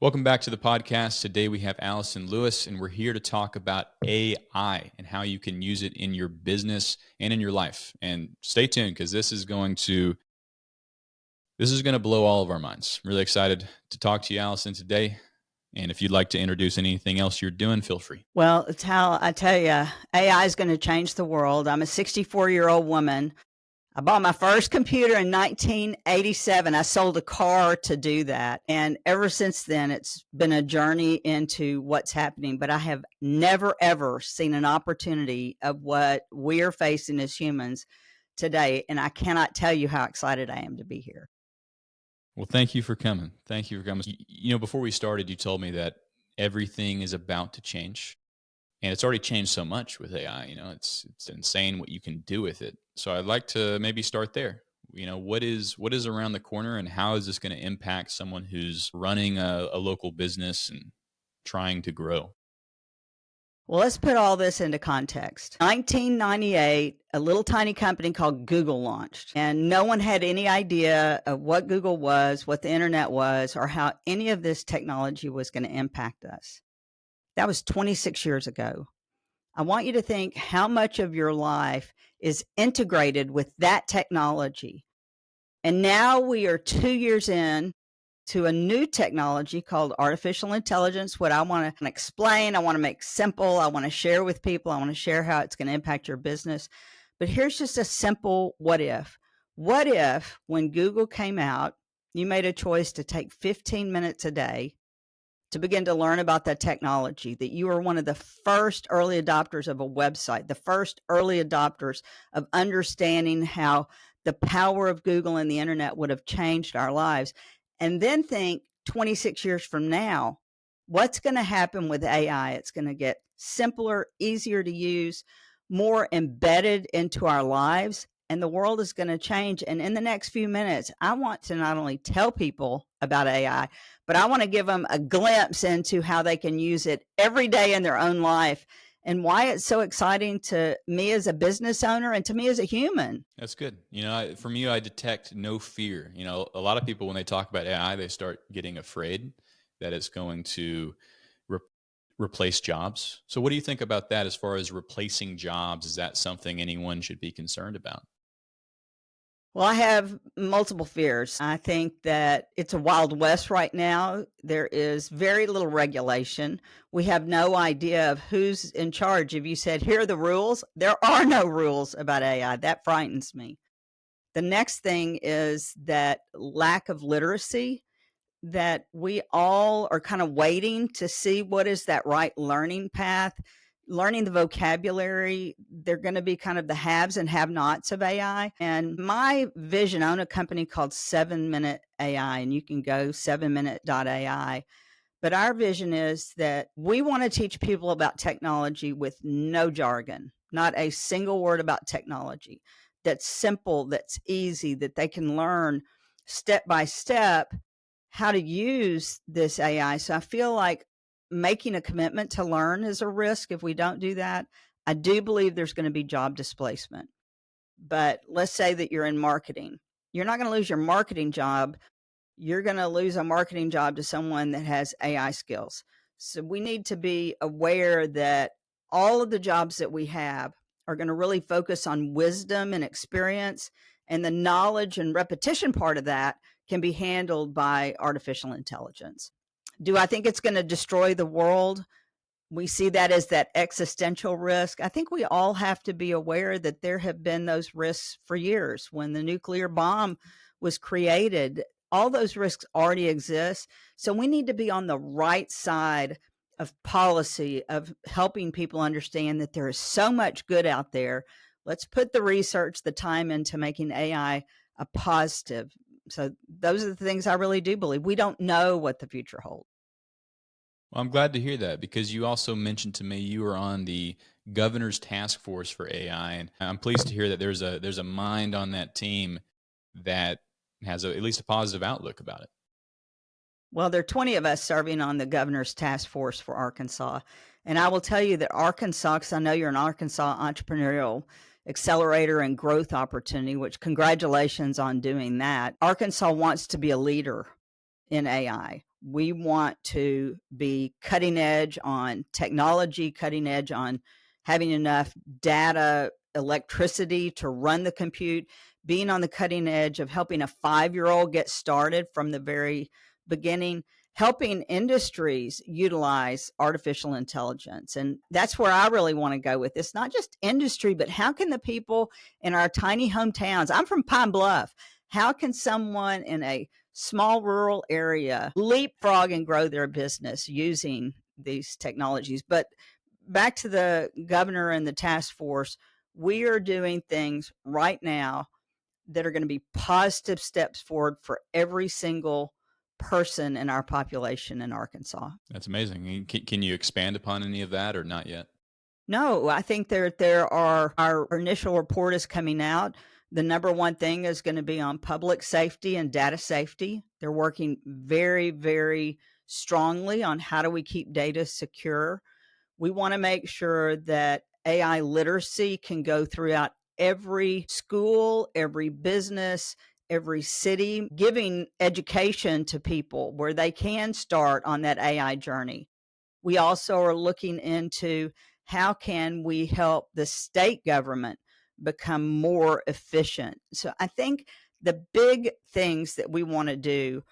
Welcome back to the podcast. Today we have Allyson Lewis, and we're here to talk about AI and how you can use it in your business and in your life. And stay tuned because this is going to blow all of our minds. I'm really excited to talk to you, Allyson, today. And if you'd like to introduce anything else you're doing, feel free. Well, it's how I tell you, AI is going to change the world. I'm a 64-year-old woman. I bought my first computer in 1987. I sold a car to do that. And ever since then, it's been a journey into what's happening. But I have never, ever seen an opportunity of what we are facing as humans today. And I cannot tell you how excited I am to be here. Well, thank you for coming. Before we started, you told me that everything is about to change. And it's already changed so much with AI. It's insane what you can do with it. So I'd like to maybe start there. What is around the corner, and how is this going to impact someone who's running a local business and trying to grow? Well, let's put all this into context. 1998, a little tiny company called Google launched, and no one had any idea of what Google was, what the internet was, or how any of this technology was going to impact us. That was 26 years ago. I want you to think how much of your life is integrated with that technology. And now we are 2 years in to a new technology called artificial intelligence. What I want to explain, I want to make simple, I want to share with people, I want to share how it's going to impact your business. But here's just a simple what if. What if when Google came out, you made a choice to take 15 minutes a day to begin to learn about that technology, that you were one of the first early adopters of a website, the first early adopters of understanding how the power of Google and the internet would have changed our lives. And then think 26 years from now, what's going to happen with AI? It's going to get simpler, easier to use, more embedded into our lives, and the world is going to change. And in the next few minutes, I want to not only tell people about AI, but I want to give them a glimpse into how they can use it every day in their own life and why it's so exciting to me as a business owner and to me as a human. That's good. From you, I detect no fear. A lot of people, when they talk about AI, they start getting afraid that it's going to replace jobs. So what do you think about that as far as replacing jobs? Is that something anyone should be concerned about? Well, I have multiple fears. I think that it's a Wild West right now. There is very little regulation. We have no idea of who's in charge. If you said, here are the rules, there are no rules about AI. That frightens me. The next thing is that lack of literacy, that we all are kind of waiting to see what is that right learning path. Learning the vocabulary, they're going to be kind of the haves and have-nots of AI. And my vision, I own a company called 7-Minute AI, and you can go 7minute.ai. But our vision is that we want to teach people about technology with no jargon, not a single word about technology. That's simple, that's easy, that they can learn step by step how to use this AI. So I feel like making a commitment to learn is a risk if we don't do that. I do believe there's going to be job displacement. But let's say that you're in marketing. You're not going to lose your marketing job. You're going to lose a marketing job to someone that has AI skills. So we need to be aware that all of the jobs that we have are going to really focus on wisdom and experience, and the knowledge and repetition part of that can be handled by artificial intelligence. Do I think it's going to destroy the world? We see that as that existential risk. I think we all have to be aware that there have been those risks for years. When the nuclear bomb was created, all those risks already exist. So we need to be on the right side of policy, of helping people understand that there is so much good out there. Let's put the research, the time into making AI a positive. So those are the things I really do believe. We don't know what the future holds. Well, I'm glad to hear that, because you also mentioned to me you were on the governor's task force for AI, and I'm pleased to hear that there's a mind on that team that has at least a positive outlook about it. Well, there are 20 of us serving on the governor's task force for Arkansas. And I will tell you that Arkansas, because I know you're an Arkansas entrepreneurial accelerator and growth opportunity, which congratulations on doing that. Arkansas wants to be a leader in AI. We want to be cutting edge on technology, cutting edge on having enough data, electricity to run the compute, being on the cutting edge of helping a 5-year-old get started from the very beginning, helping industries utilize artificial intelligence. And that's where I really want to go with this, not just industry, but how can the people in our tiny hometowns, I'm from Pine Bluff, how can someone in a small rural area leapfrog and grow their business using these technologies? But back to the governor and the task force, we are doing things right now that are going to be positive steps forward for every single person in our population in Arkansas. That's amazing. Can you expand upon any of that or not yet? No, I think there are, our initial report is coming out. The number one thing is going to be on public safety and data safety. They're working very, very strongly on how do we keep data secure. We want to make sure that AI literacy can go throughout every school, every business, every city, giving education to people where they can start on that AI journey. We also are looking into how can we help the state government become more efficient. So I think the big things that we want to do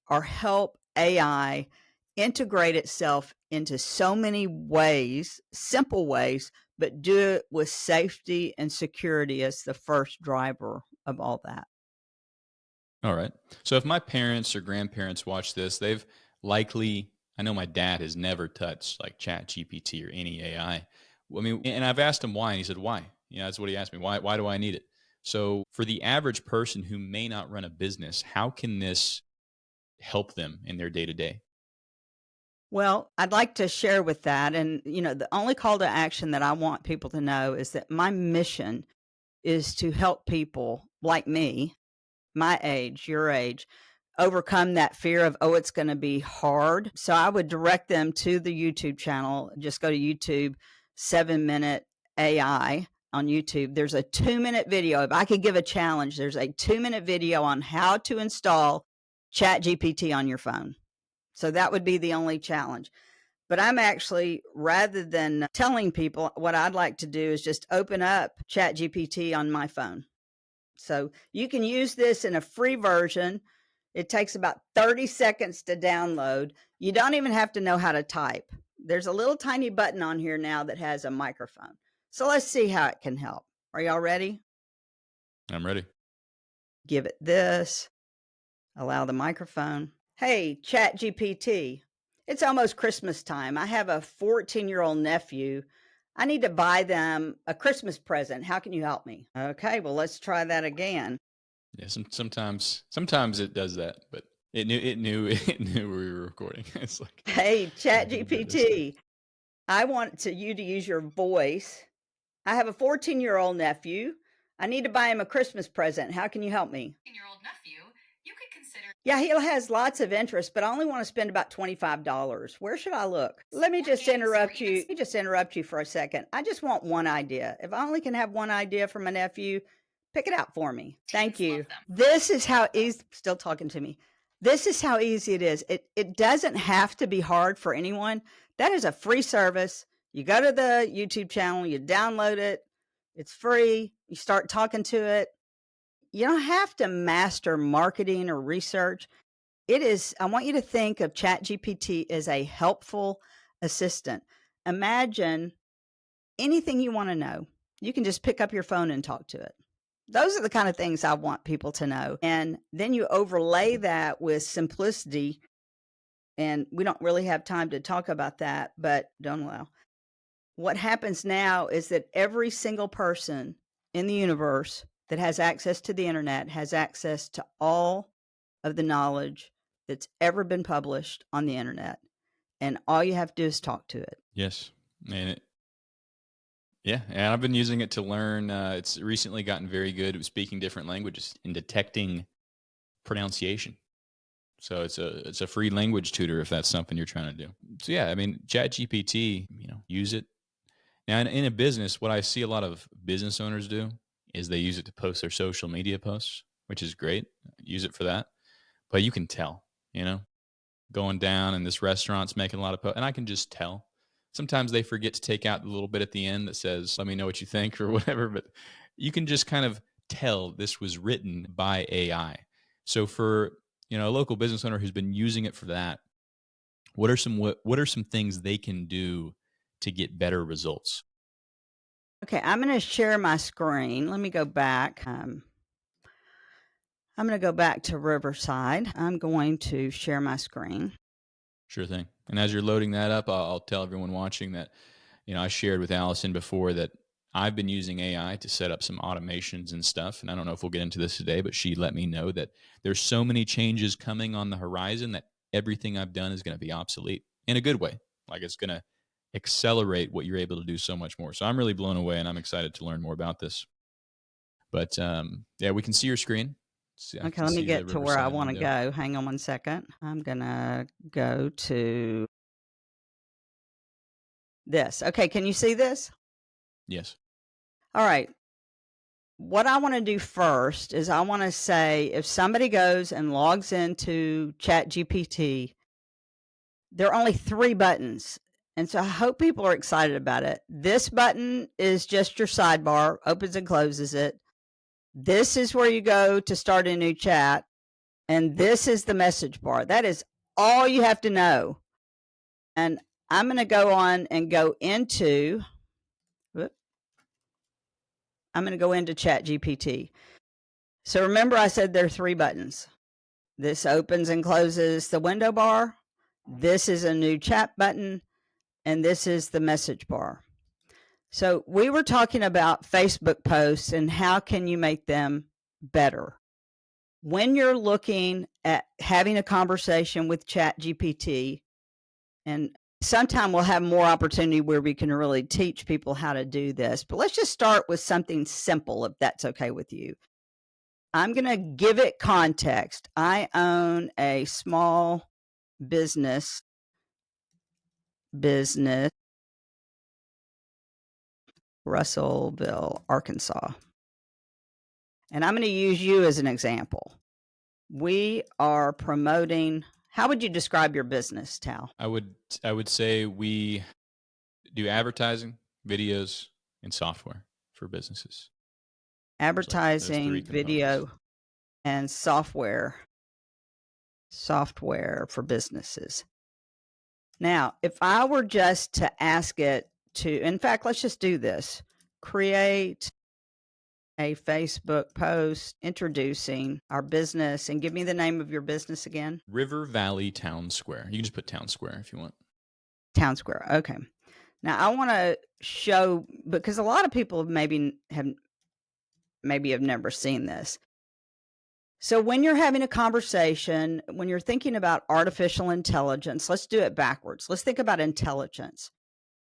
are help AI integrate itself into so many ways, simple ways, but do it with safety and security as the first driver of all that. All right. So if my parents or grandparents watch this, they've likely, I know my dad has never touched like Chat GPT or any AI. I mean, and I've asked him why, and he said, why? You know, that's what he asked me. Why do I need it? So for the average person who may not run a business, how can this help them in their day to day? Well, I'd like to share with that. And, the only call to action that I want people to know is that my mission is to help people like me, my age, your age, overcome that fear of, oh, it's going to be hard. So I would direct them to the YouTube channel. Just go to YouTube, 7-Minute AI on YouTube. There's a 2-minute video. If I could give a challenge, there's a 2-minute video on how to install Chat GPT on your phone. So that would be the only challenge. But I'm actually, rather than telling people, what I'd like to do is just open up Chat GPT on my phone. So you can use this in a free version. It takes about 30 seconds to download. You don't even have to know how to type. There's a little tiny button on here now that has a microphone. So let's see how it can help. Are y'all ready? I'm ready. Give it this. Allow the microphone. Hey, Chat GPT. It's almost Christmas time. I have a 14-year-old nephew. I need to buy them a Christmas present. How can you help me? Okay, well, let's try that again. Yeah, sometimes it does that, but it knew it knew we were recording. It's like, hey, Chat oh, goodness. GPT. I want you to use your voice. I have a 14-year-old nephew. I need to buy him a Christmas present. How can you help me? 14-year-old nephew, you could consider. Yeah, he has lots of interest, but I only want to spend about $25. Where should I look? Let me just interrupt you. Let me just interrupt you for a second. I just want one idea. If I only can have one idea for my nephew, pick it out for me. Thank you. This is how easy, still talking to me. This is how easy it is. It doesn't have to be hard for anyone. That is a free service. You go to the YouTube channel, you download it. It's free. You start talking to it. You don't have to master marketing or research. It is, I want you to think of ChatGPT as a helpful assistant. Imagine anything you want to know. You can just pick up your phone and talk to it. Those are the kind of things I want people to know. And then you overlay that with simplicity. And we don't really have time to talk about that, but don't allow. What happens now is that every single person in the universe that has access to the internet has access to all of the knowledge that's ever been published on the internet. And all you have to do is talk to it. Yes. And and I've been using it to learn. It's recently gotten very good at speaking different languages and detecting pronunciation. So it's a free language tutor if that's something you're trying to do. So yeah, I mean, ChatGPT, use it. Now in a business, what I see a lot of business owners do is they use it to post their social media posts, which is great. Use it for that. But you can tell, going down and this restaurant's making a lot of posts. And I can just tell. Sometimes they forget to take out the little bit at the end that says, let me know what you think or whatever. But you can just kind of tell this was written by AI. So for, a local business owner who's been using it for that, what are some things they can do to get better results? Okay, I'm going to share my screen. Let me go back. I'm going to go back to Riverside. I'm going to share my screen. Sure thing. And as you're loading that up, I'll tell everyone watching that, I shared with Allyson before that I've been using AI to set up some automations and stuff. And I don't know if we'll get into this today, but she let me know that there's so many changes coming on the horizon that everything I've done is going to be obsolete in a good way. Like it's going to accelerate what you're able to do so much more. So I'm really blown away and I'm excited to learn more about this. But yeah, we can see your screen. Okay, let me get to where I want to go. Hang on one second. I'm going to go to this. Okay, can you see this? Yes. All right. What I want to do first is I want to say if somebody goes and logs into ChatGPT, there are only 3 buttons. And so I hope people are excited about it. This button is just your sidebar, opens and closes it. This is where you go to start a new chat. And this is the message bar. That is all you have to know. And I'm going to go on and go into, ChatGPT. So remember I said there are 3 buttons. This opens and closes the window bar. This is a new chat button. And this is the message bar. So we were talking about Facebook posts and how can you make them better. When you're looking at having a conversation with ChatGPT, and sometime we'll have more opportunity where we can really teach people how to do this, but let's just start with something simple, if that's okay with you. I'm going to give it context. I own a small business, Russellville, Arkansas. And I'm going to use you as an example. We are promoting, how would you describe your business, Tal? I would say we do advertising, videos, and software for businesses. Advertising, video, and software for businesses. Now, if I were just to ask it to, in fact, let's just do this. Create a Facebook post introducing our business, and give me the name of your business again. River Valley Town Square. You can just put Town Square if you want. Town Square. Okay. Now I want to show, because a lot of people maybe have never seen this. So when you're having a conversation, when you're thinking about artificial intelligence, let's do it backwards. Let's think about intelligence.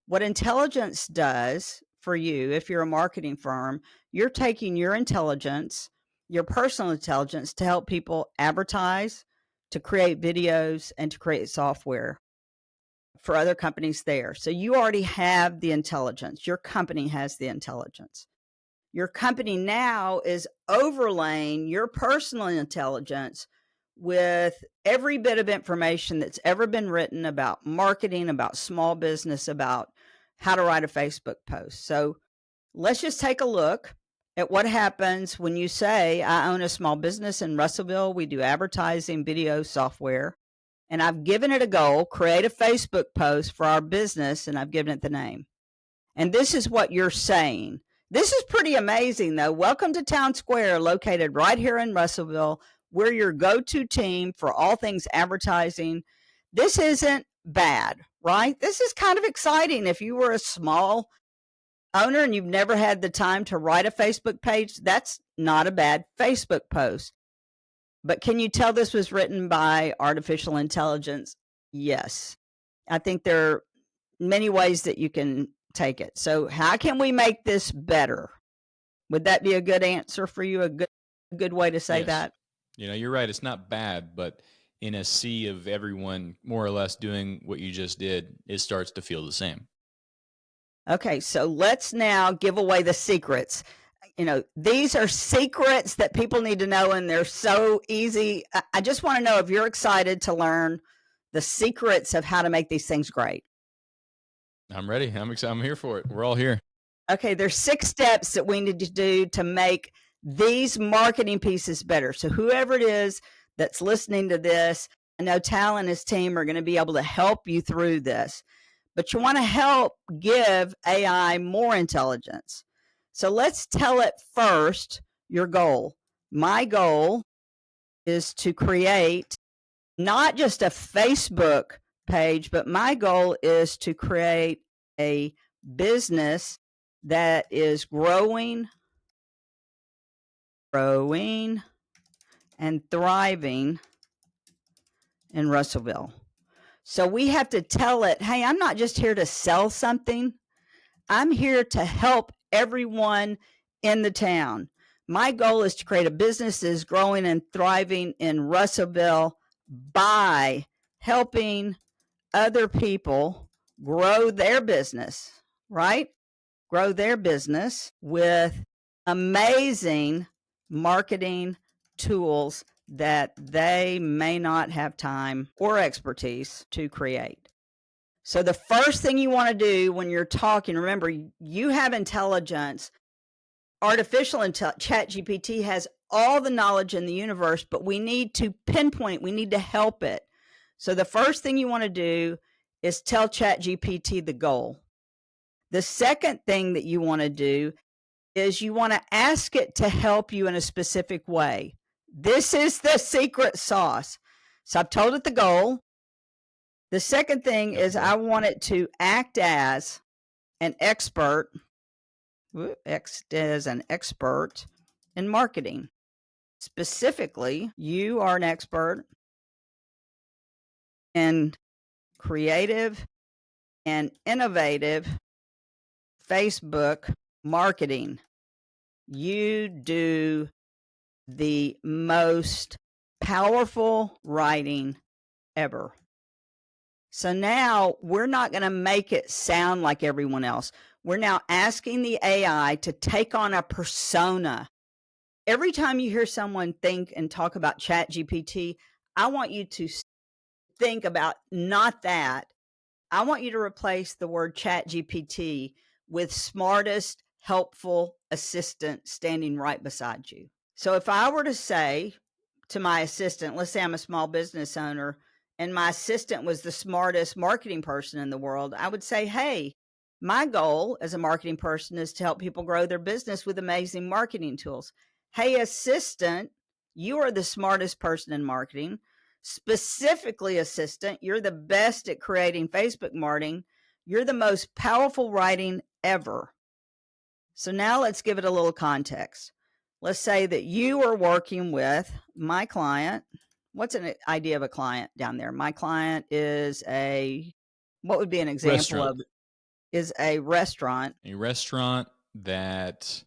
What intelligence does for you, if you're a marketing firm, you're taking your intelligence, your personal intelligence, to help people advertise, to create videos, and to create software for other companies there. So you already have the intelligence. Your company has the intelligence. Your company now is overlaying your personal intelligence with every bit of information that's ever been written about marketing, about small business, about how to write a Facebook post. So let's just take a look at what happens when you say, I own a small business in Russellville. We do advertising, video, software. And I've given it a goal, create a Facebook post for our business, and I've given it the name. And this is what you're saying. This is pretty amazing, though. Welcome to Town Square, located right here in Russellville. We're your go-to team for all things advertising. This isn't bad, right? This is kind of exciting. If you were a small owner and you've never had the time to write a Facebook page, that's not a bad Facebook post. But can you tell this was written by artificial intelligence? Yes. I think there are many ways that you can take it. So how can we make this better? Would that be a good answer for you? A good way to say that? You're right. It's not bad, but in a sea of everyone more or less doing what you just did, it starts to feel the same. Okay, so let's now give away the secrets. These are secrets that people need to know, and they're so easy. I just want to know if you're excited to learn the secrets of how to make these things great. I'm ready. I'm excited. I'm here for it. We're all here. Okay, there's 6 steps that we need to do to make these marketing pieces better. So whoever it is that's listening to this, I know Tal and his team are going to be able to help you through this. But you want to help give AI more intelligence. So let's tell it first your goal. My goal is to create not just a Facebook page, but my goal is to create a business that is growing and thriving in Russellville. So we have to tell it, hey, I'm not just here to sell something. I'm here to help everyone in the town. My goal is to create a business that is growing and thriving in Russellville by helping other people grow their business, right? Grow their business with amazing marketing tools that they may not have time or expertise to create. So the first thing you want to do when you're talking, remember, you have intelligence. Artificial intelligence, ChatGPT has all the knowledge in the universe, but we need to pinpoint, we need to help it. So the first thing you want to do is tell ChatGPT the goal. The second thing that you want to do is you want to ask it to help you in a specific way. This is the secret sauce. So I've told it the goal. The second thing is I want it to act as an expert, in marketing. Specifically, you are an expert in creative and innovative Facebook marketing. You do the most powerful writing ever. So now we're not going to make it sound like everyone else. We're now asking the AI to take on a persona. Every time you hear someone think and talk about ChatGPT, I want you to think about not that. I want you to replace the word ChatGPT with smartest, helpful assistant standing right beside you. So if I were to say to my assistant, let's say I'm a small business owner, and my assistant was the smartest marketing person in the world, I would say, hey, my goal as a marketing person is to help people grow their business with amazing marketing tools. Hey, assistant, you are the smartest person in marketing. Specifically, assistant, you're the best at creating Facebook marketing. You're the most powerful writing ever. So now let's give it a little context. Let's say that you are working with my client. What's an idea of a client down there? My client is what would be an example of is a restaurant. A restaurant that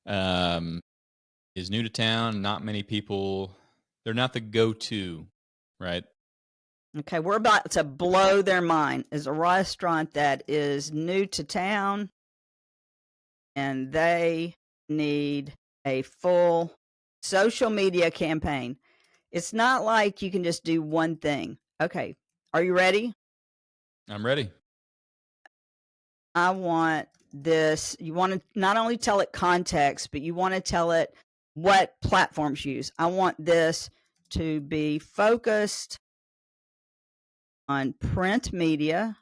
is new to town. Not many people, they're not the go-to, right? Okay, we're about to blow their mind. Is a restaurant that is new to town and they need a full social media campaign. It's not like you can just do one thing. Okay, are you ready? I'm ready. I want this. You want to not only tell it context, but you want to tell it what platforms use. I want this to be focused on print media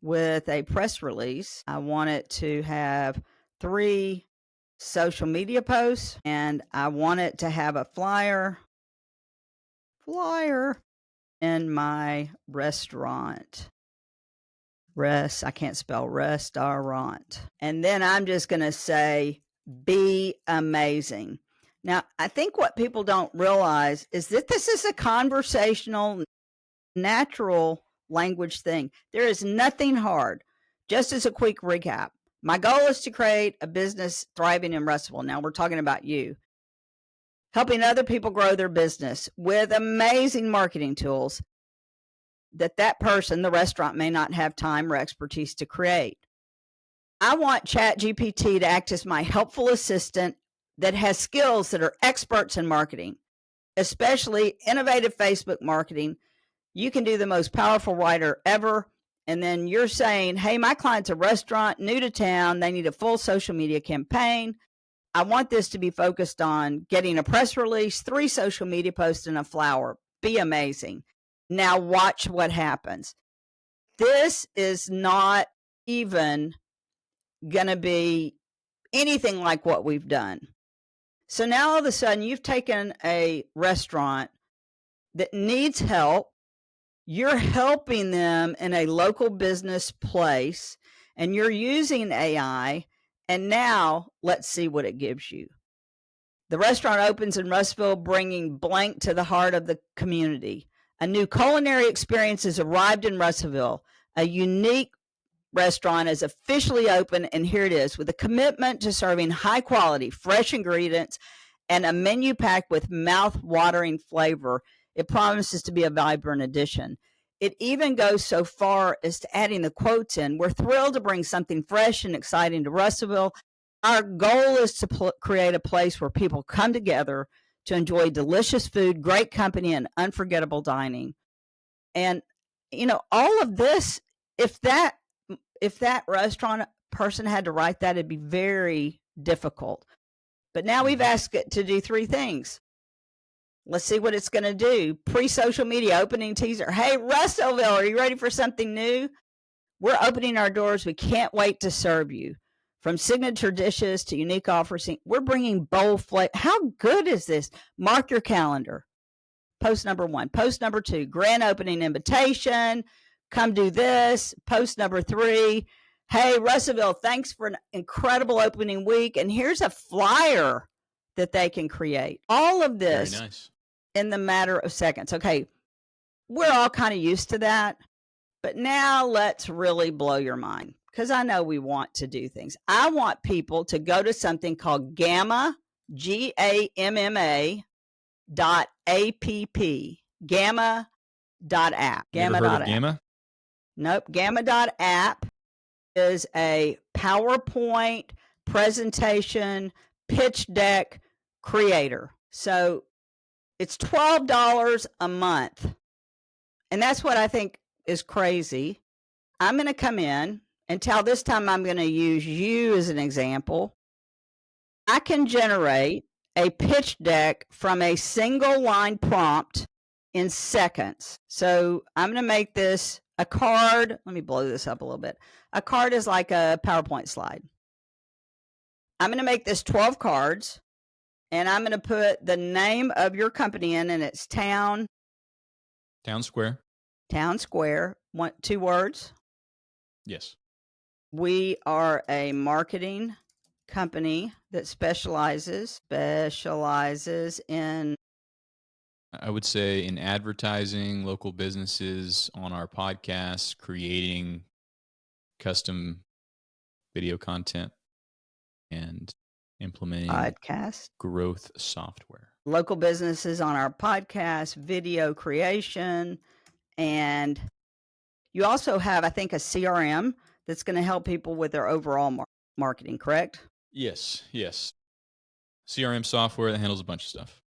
with a press release. I want it to have 3 social media posts, and I want it to have a flyer in my restaurant. I can't spell restaurant. And then I'm just going to say, be amazing. Now, I think what people don't realize is that this is a conversational, natural language thing. There is nothing hard. Just as a quick recap, my goal is to create a business thriving in Russellville. Now we're talking about you. Helping other people grow their business with amazing marketing tools that person, the restaurant, may not have time or expertise to create. I want ChatGPT to act as my helpful assistant that has skills that are experts in marketing, especially innovative Facebook marketing You can do the most powerful writer ever. And then you're saying, hey, my client's a restaurant, new to town. They need a full social media campaign. I want this to be focused on getting a press release, 3 social media posts, and a flower. Be amazing. Now watch what happens. This is not even going to be anything like what we've done. So now all of a sudden you've taken a restaurant that needs help. You're helping them in a local business place, and you're using AI. And now let's see what it gives you. The restaurant opens in Russellville, bringing blank to the heart of the community. A new culinary experience has arrived in Russellville. A unique restaurant is officially open, and here it is, with a commitment to serving high quality, fresh ingredients and a menu packed with mouth-watering flavor. It promises to be a vibrant addition. It even goes so far as to adding the quotes in. We're thrilled to bring something fresh and exciting to Russellville. Our goal is to create a place where people come together to enjoy delicious food, great company, and unforgettable dining. And, all of this, if that restaurant person had to write that, it'd be very difficult. But now we've asked it to do 3 things. Let's see what it's going to do. Pre-social media opening teaser. Hey, Russellville, are you ready for something new? We're opening our doors. We can't wait to serve you. From signature dishes to unique offers, we're bringing bold flavor. How good is this? Mark your calendar. Post number 1. Post number 2, grand opening invitation. Come do this. Post number 3. Hey, Russellville, thanks for an incredible opening week. And here's a flyer that they can create. All of this. Very nice. In the matter of seconds. Okay, we're all kind of used to that, but now let's really blow your mind, because I know we want to do things. I want people to go to something called Gamma, GAMMA .app, Gamma.app. Never heard of Gamma? Nope. Gamma.app is a PowerPoint presentation pitch deck creator. So it's $12 a month. And that's what I think is crazy. I'm going to come in and this time I'm going to use you as an example. I can generate a pitch deck from a single line prompt in seconds. So I'm going to make this a card. Let me blow this up a little bit. A card is like a PowerPoint slide. I'm going to make this 12 cards. And I'm going to put the name of your company in, and it's Town Square. 2 words. Yes. We are a marketing company that specializes in, I would say, in advertising, local businesses on our podcast, creating custom video content, and implementing podcast growth software. Local businesses on our podcast, video creation, and you also have, I think, a CRM that's going to help people with their overall marketing, correct? Yes. CRM software that handles a bunch of stuff.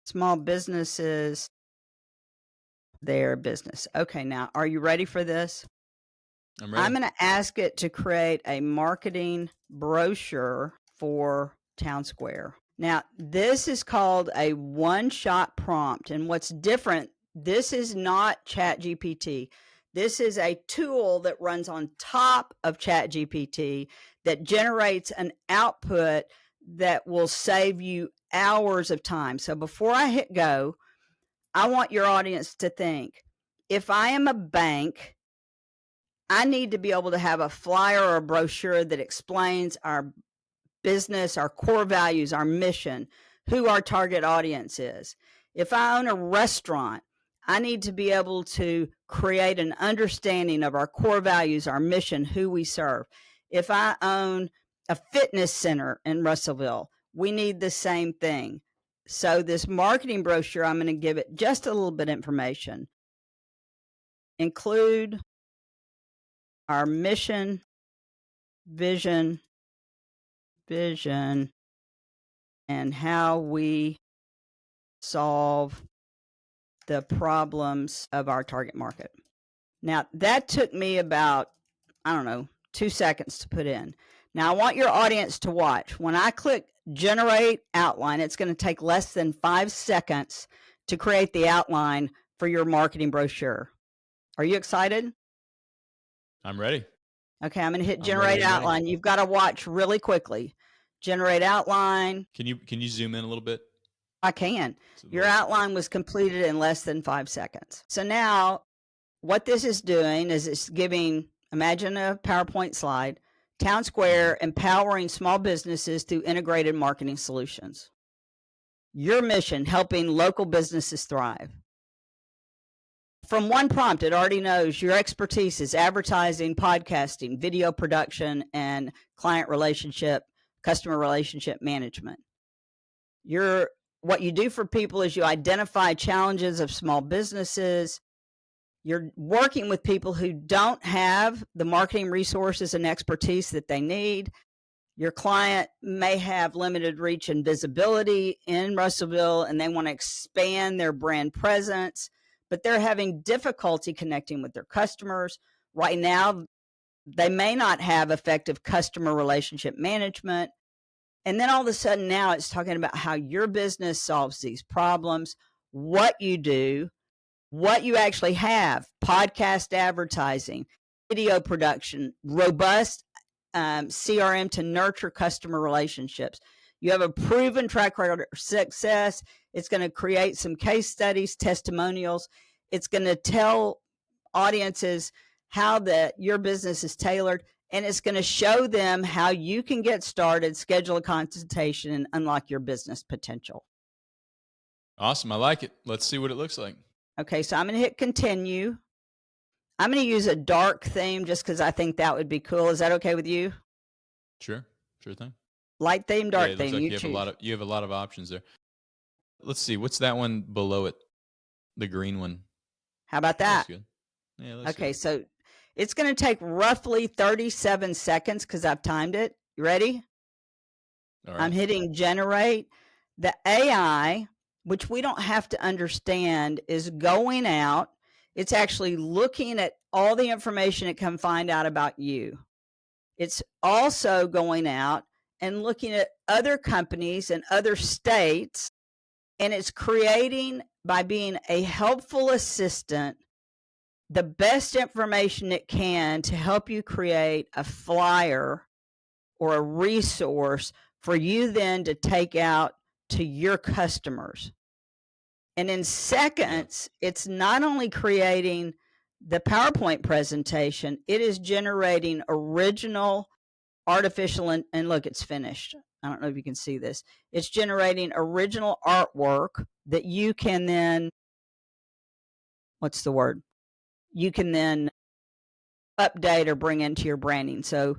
Small businesses, their business. Okay, now, are you ready for this? I'm ready. I'm going to ask it to create a marketing brochure for Town Square. Now, this is called a one-shot prompt. And what's different, this is not ChatGPT. This is a tool that runs on top of ChatGPT that generates an output that will save you hours of time. So before I hit go, I want your audience to think, if I am a bank, I need to be able to have a flyer or a brochure that explains our business, our core values, our mission, who our target audience is. If I own a restaurant, I need to be able to create an understanding of our core values, our mission, who we serve. If I own a fitness center in Russellville, we need the same thing. So this marketing brochure, I'm going to give it just a little bit of information. Include our mission, vision, and how we solve the problems of our target market. Now, that took me about, 2 seconds to put in. Now, I want your audience to watch. When I click generate outline, it's going to take less than 5 seconds to create the outline for your marketing brochure. Are you excited? I'm ready. Okay, I'm going to hit generate outline. You've got to watch really quickly. Generate outline. Can you zoom in a little bit? I can. Your outline was completed in less than 5 seconds. So now what this is doing is it's giving, imagine a PowerPoint slide, Town Square empowering small businesses through integrated marketing solutions. Your mission, helping local businesses thrive. From one prompt, it already knows your expertise is advertising, podcasting, video production, and client relationship, customer relationship management. What you do for people is you identify challenges of small businesses. You're working with people who don't have the marketing resources and expertise that they need. Your client may have limited reach and visibility in Russellville, and they want to expand their brand presence, but they're having difficulty connecting with their customers. Right now, they may not have effective customer relationship management. And then all of a sudden now it's talking about how your business solves these problems, what you do, what you actually have, podcast advertising, video production, robust CRM to nurture customer relationships. You have a proven track record of success. It's going to create some case studies, testimonials. It's going to tell audiences how your business is tailored, and it's going to show them how you can get started, schedule a consultation, and unlock your business potential. Awesome. I like it. Let's see what it looks like. Okay, so I'm going to hit continue. I'm going to use a dark theme just because I think that would be cool. Is that okay with you? Sure thing. Light theme, dark theme. Like you have a lot of options there. Let's see. What's that one below it? The green one. How about that? Looks good. Yeah, okay, good. So it's going to take roughly 37 seconds because I've timed it. You ready? All right. I'm hitting generate. The AI, which we don't have to understand, is going out. It's actually looking at all the information it can find out about you. It's also going out and looking at other companies and other states, and it's creating, by being a helpful assistant, the best information it can to help you create a flyer or a resource for you then to take out to your customers. And in seconds, it's not only creating the PowerPoint presentation, it is generating original artificial, and look, it's finished. I don't know if you can see this. It's generating original artwork that you can then, you can then update or bring into your branding. So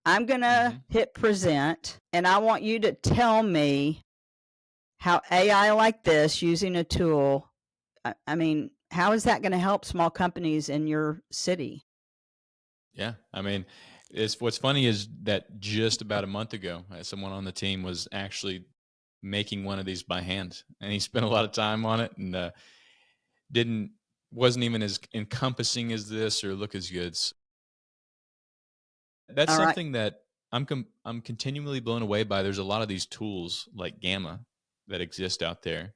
I'm going to hit present, and I want you to tell me how AI like this, using a tool, I mean, how is that going to help small companies in your city? Yeah, I mean, what's funny is that just about a month ago, someone on the team was actually making one of these by hand, and he spent a lot of time on it, and wasn't even as encompassing as this or look as good. So that's something that I'm continually blown away by. There's a lot of these tools like Gamma that exist out there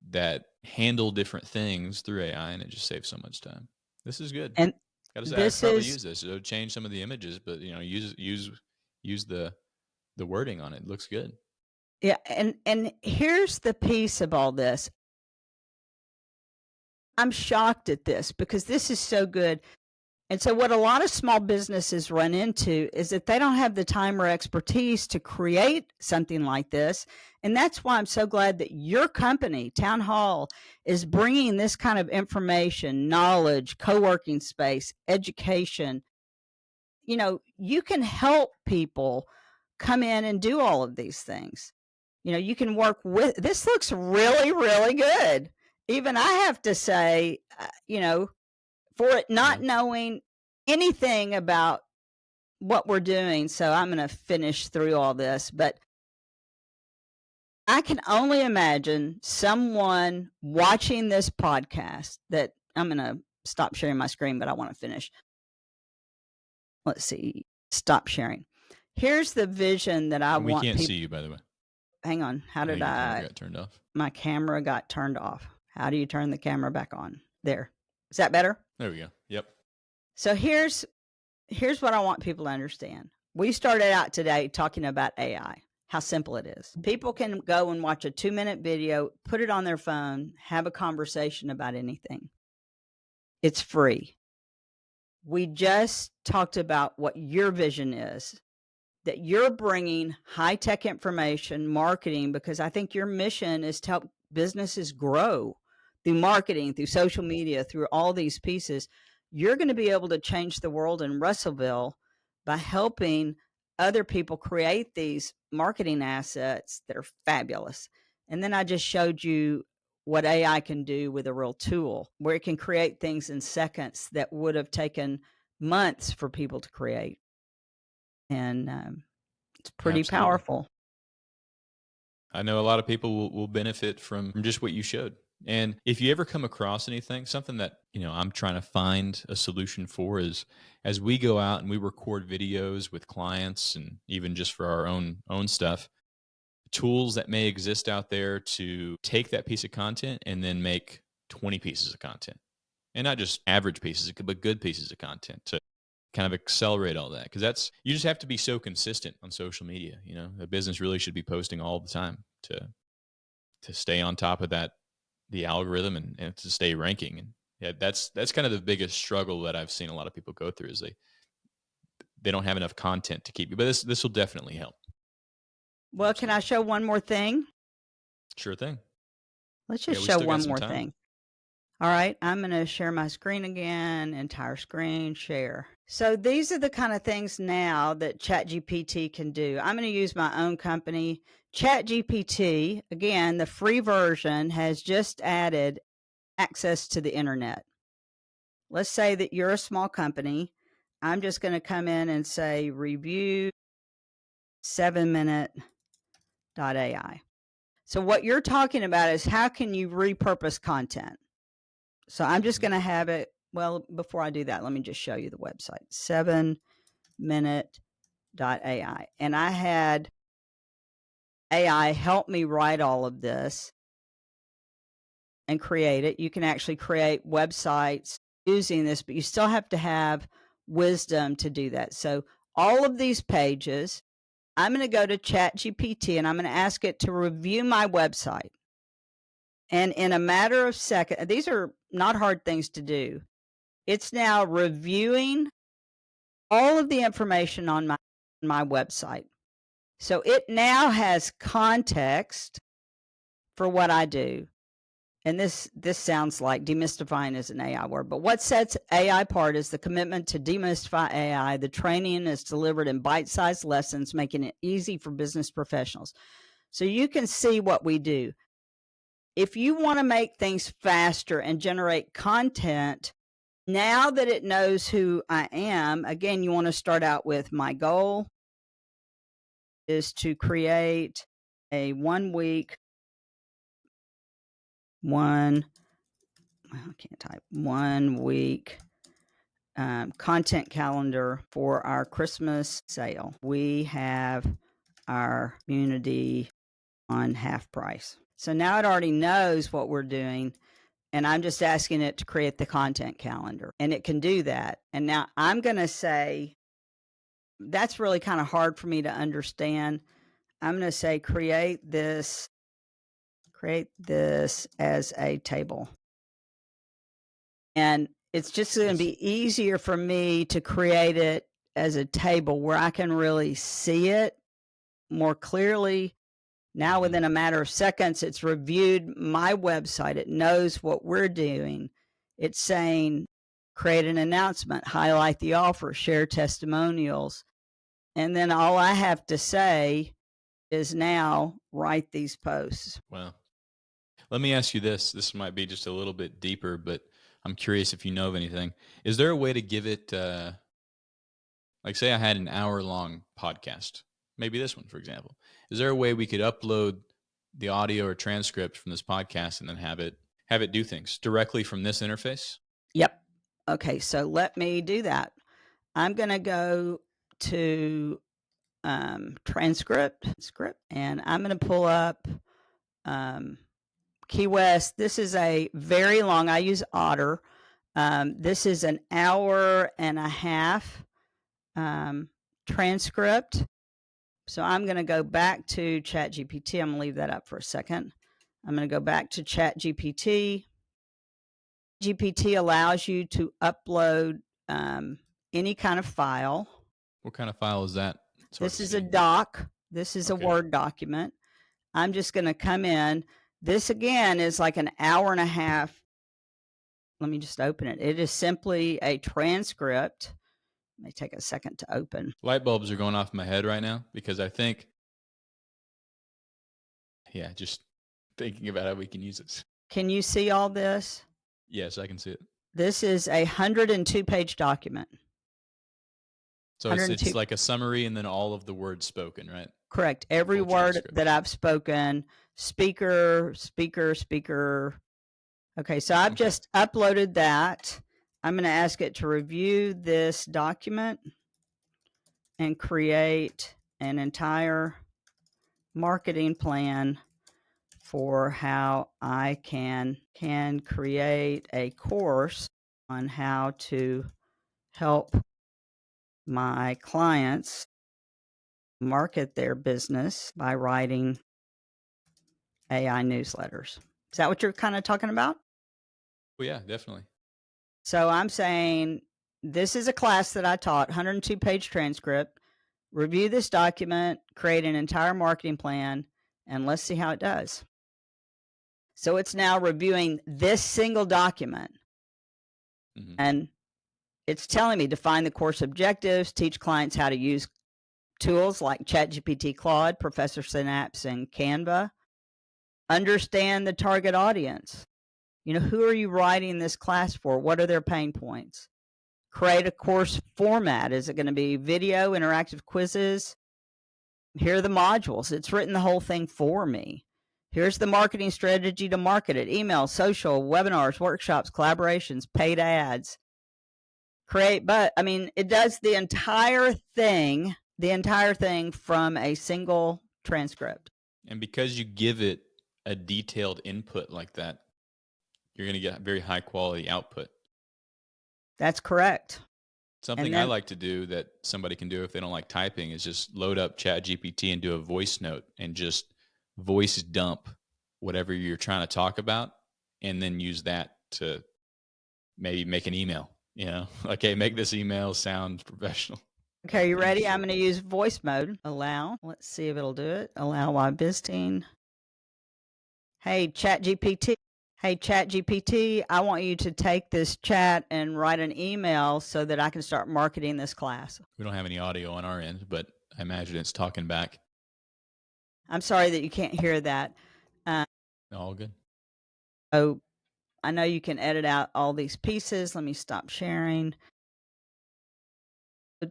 that handle different things through AI, and it just saves so much time. This is good. And gotta say, I'd probably use this. It'll change some of the images, but use the wording on it. It looks good. Yeah, and here's the piece of all this. I'm shocked at this because this is so good. And so what a lot of small businesses run into is that they don't have the time or expertise to create something like this. And that's why I'm so glad that your company, Town Hall, is bringing this kind of information, knowledge, co-working space, education. You know, you can help people come in and do all of these things. You know, you can work with, this looks really, really good. Even I have to say, for it not knowing anything about what we're doing. So I'm going to finish through all this, but I can only imagine someone watching this podcast that I'm going to stop sharing my screen, but I want to finish. Let's see. Stop sharing. Here's the vision that I And we want can't people. see you, by the way. Hang on. How I did think your camera I? got turned off. My camera got turned off. How do you turn the camera back on? There. Is that better? There we go. Yep. So here's what I want people to understand. We started out today talking about AI, how simple it is. People can go and watch a 2-minute video, put it on their phone, have a conversation about anything. It's free. We just talked about what your vision is, that you're bringing high-tech information, marketing, because I think your mission is to help businesses grow through marketing, through social media, through all these pieces. You're going to be able to change the world in Russellville by helping other people create these marketing assets that are fabulous. And then I just showed you what AI can do with a real tool where it can create things in seconds that would have taken months for people to create. And it's pretty Absolutely. powerful. I know a lot of people will benefit from just what you showed. And if you ever come across anything, something that, I'm trying to find a solution for is as we go out and we record videos with clients and even just for our own stuff, tools that may exist out there to take that piece of content and then make 20 pieces of content. And not just average pieces, but good pieces of content to kind of accelerate all that. Because you just have to be so consistent on social media. The business really should be posting all the time to stay on top of the algorithm and to stay ranking. And yeah, that's kind of the biggest struggle that I've seen a lot of people go through is they don't have enough content to keep you. But this will definitely help. Well, can I show one more thing? Sure thing. Let's just show one more thing. All right, I'm going to share my screen again, entire screen, share. So these are the kind of things now that ChatGPT can do. I'm going to use my own company. ChatGPT, again, the free version has just added access to the internet. Let's say that you're a small company. I'm just going to come in and say review 7minute.ai. So what you're talking about is how can you repurpose content? So I'm just going to have it. Well, before I do that, let me just show you the website, 7minute.ai. And I had AI help me write all of this and create it. You can actually create websites using this, but you still have to have wisdom to do that. So all of these pages, I'm going to go to ChatGPT and I'm going to ask it to review my website. And in a matter of seconds, these are not hard things to do. It's now reviewing all of the information on my website. So it now has context for what I do. And this sounds like demystifying is an AI word, but what sets AI apart is the commitment to demystify AI. The training is delivered in bite-sized lessons, making it easy for business professionals. So you can see what we do. If you want to make things faster and generate content, now that it knows who I am, again, you want to start out with my goal is to create a 1 week, content calendar for our Christmas sale. We have our community on half price. So now it already knows what we're doing. And I'm just asking it to create the content calendar, and it can do that. And now I'm going to say, that's really kind of hard for me to understand. I'm going to say, create this as a table. And it's just going to be easier for me to create it as a table where I can really see it more clearly. Now, within a matter of seconds, it's reviewed my website. It knows what we're doing. It's saying, create an announcement, highlight the offer, share testimonials. And then all I have to say is now write these posts. Wow. Let me ask you this. This might be just a little bit deeper, but I'm curious if you know of anything. Is there a way to give it, like say I had an hour-long podcast, maybe this one, for example. Is there a way we could upload the audio or transcript from this podcast and then have it do things directly from this interface? Yep. Okay, so let me do that. I'm going to go to transcript, and I'm going to pull up Key West. This is a very long, I use Otter. This is an hour and a half transcript. So I'm going to go back to ChatGPT. I'm going to leave that up for a second. I'm going to go back to ChatGPT. GPT allows you to upload any kind of file. What kind of file is that? This is a doc. This is a Word document. I'm just going to come in. This, again, is like an hour and a half. Let me just open it. It is simply a transcript. It may take a second to open. Light bulbs are going off in my head right now because I think, just thinking about how we can use this. Can you see all this? Yes, I can see it. This is a 102-page document. So it's like a summary and then all of the words spoken, right? Correct. Every word that I've spoken, speaker. Okay, so I've just uploaded that. I'm going to ask it to review this document and create an entire marketing plan for how I can create a course on how to help my clients market their business by writing AI newsletters. Is that what you're kind of talking about? Well, yeah, definitely. So I'm saying this is a class that I taught, 102-page transcript. Review this document, create an entire marketing plan, and let's see how it does. So it's now reviewing this single document. And it's telling me define the course objectives, teach clients how to use tools like ChatGPT, Claude, Professor Synapse, and Canva. Understand the target audience. Who are you writing this class for? What are their pain points? Create a course format. Is it going to be video, interactive quizzes? Here are the modules. It's written the whole thing for me. Here's the marketing strategy to market it. Email, social, webinars, workshops, collaborations, paid ads. It does the entire thing from a single transcript. And because you give it a detailed input like that, you're going to get very high quality output. That's correct. Something I like to do that somebody can do if they don't like typing is just load up ChatGPT and do a voice note and just voice dump whatever you're trying to talk about, and then use that to maybe make an email. Okay, make this email sound professional. Okay, you ready? I'm going to use voice mode. Allow. Let's see if it'll do it. Allow while visiting. Hey, ChatGPT. I want you to take this chat and write an email so that I can start marketing this class. We don't have any audio on our end, but I imagine it's talking back. I'm sorry that you can't hear that. All good. Oh, I know you can edit out all these pieces. Let me stop sharing.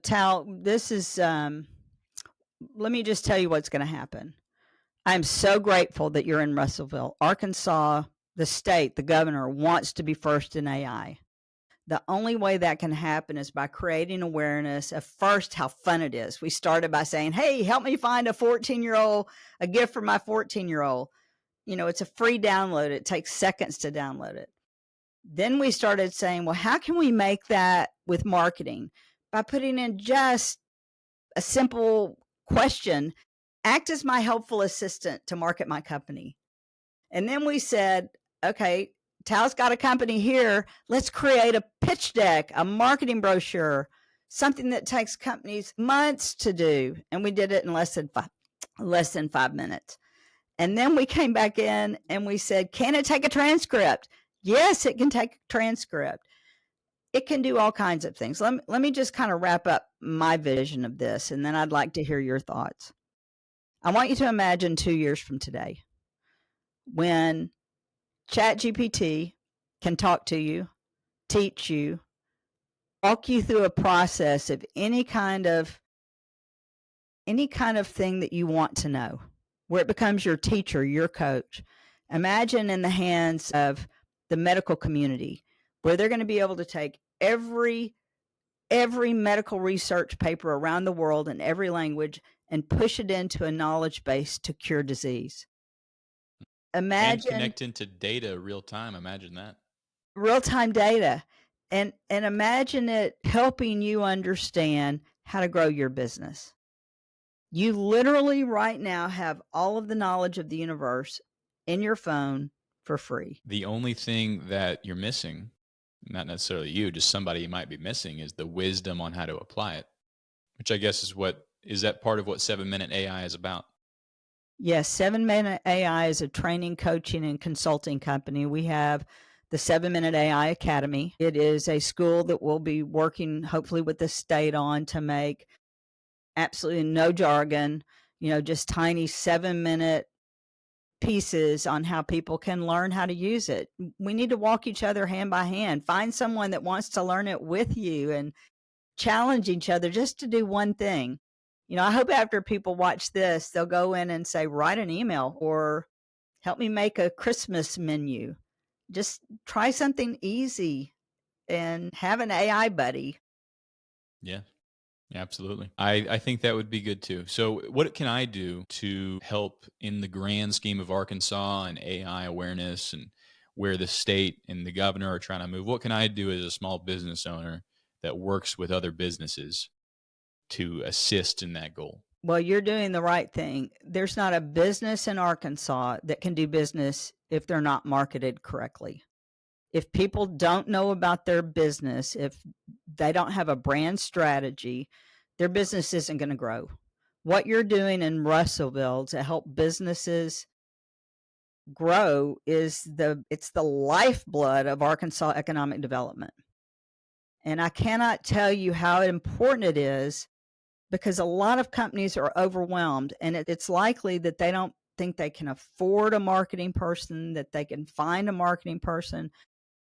Tal, this is, let me just tell you what's going to happen. I'm so grateful that you're in Russellville, Arkansas. The state, the governor wants to be first in AI. The only way that can happen is by creating awareness of first how fun it is. We started by saying, hey, help me find a 14-year-old, a gift for my 14-year-old. It's a free download. It takes seconds to download it. Then we started saying, well, how can we make that with marketing? By putting in just a simple question, act as my helpful assistant to market my company. And then we said, okay, Tal's got a company here. Let's create a pitch deck, a marketing brochure, something that takes companies months to do. And we did it in less than 5 minutes. And then we came back in and we said, can it take a transcript? Yes, it can take a transcript. It can do all kinds of things. Let me just kind of wrap up my vision of this, and then I'd like to hear your thoughts. I want you to imagine 2 years from today when ChatGPT can talk to you, teach you, walk you through a process of any kind of thing that you want to know. where it becomes your teacher, your coach. Imagine in the hands of the medical community, where they're going to be able to take every medical research paper around the world in every language and push it into a knowledge base to cure disease. And Imagine connect into data real time. Imagine that. real-time data, and imagine it helping you understand how to grow your business. You literally right now have all of the knowledge of the universe in your phone for free. The only thing that you're missing, not necessarily you, just somebody you might be missing, is the wisdom on how to apply it, which I guess is that part of what 7-Minute AI is about? Yes, 7-Minute AI is a training, coaching, and consulting company. We have the 7-Minute AI Academy. It is a school that we'll be working hopefully with the state on to make absolutely no jargon, just tiny 7-minute pieces on how people can learn how to use it. We need to walk each other hand by hand. Find someone that wants to learn it with you and challenge each other just to do one thing. I hope after people watch this, they'll go in and say, write an email or help me make a Christmas menu. Just try something easy and have an AI buddy. Yeah. Absolutely. I think that would be good too. So, what can I do to help in the grand scheme of Arkansas and AI awareness and where the state and the governor are trying to move? What can I do as a small business owner that works with other businesses to assist in that goal? Well, you're doing the right thing. There's not a business in Arkansas that can do business if they're not marketed correctly. If people don't know about their business, if they don't have a brand strategy, their business isn't going to grow. What you're doing in Russellville to help businesses grow is it's the lifeblood of Arkansas economic development. And I cannot tell you how important it is, because a lot of companies are overwhelmed, and it's likely that they don't think they can afford a marketing person, that they can find a marketing person.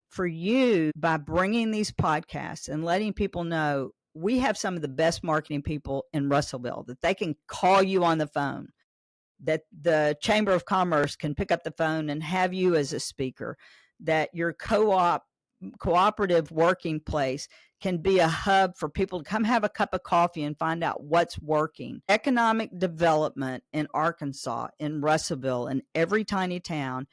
For you, by bringing these podcasts and letting people know we have some of the best marketing people in Russellville, that they can call you on the phone, that the Chamber of Commerce can pick up the phone and have you as a speaker, that your cooperative working place can be a hub for people to come have a cup of coffee and find out what's working. Economic development in Arkansas, in Russellville, in every tiny town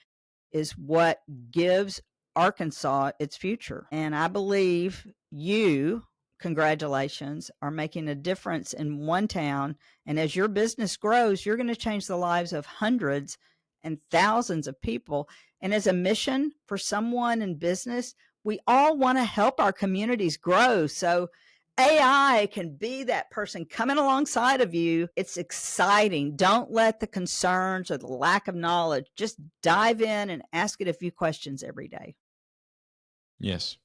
is what gives Arkansas its future. And I believe you, congratulations, are making a difference in one town. And as your business grows, you're going to change the lives of hundreds and thousands of people. And as a mission for someone in business, we all want to help our communities grow. So AI can be that person coming alongside of you. It's exciting. Don't let the concerns or the lack of knowledge, just dive in and ask it a few questions every day. Yes.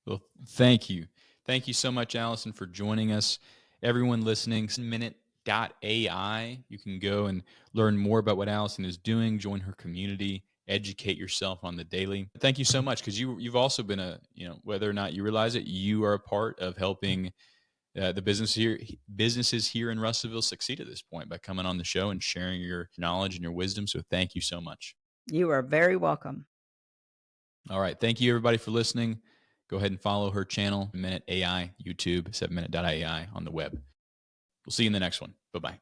Well, thank you. Thank you so much, Allyson, for joining us. Everyone listening, minute.ai. You can go and learn more about what Allyson is doing, join her community, educate yourself on the daily. Thank you so much, because you've also been whether or not you realize it, you are a part of helping the businesses here in Russellville succeed at this point by coming on the show and sharing your knowledge and your wisdom. So thank you so much. You are very welcome. All right. Thank you, everybody, for listening. Go ahead and follow her channel, Minute AI, YouTube, 7minute.ai on the web. We'll see you in the next one. Bye-bye.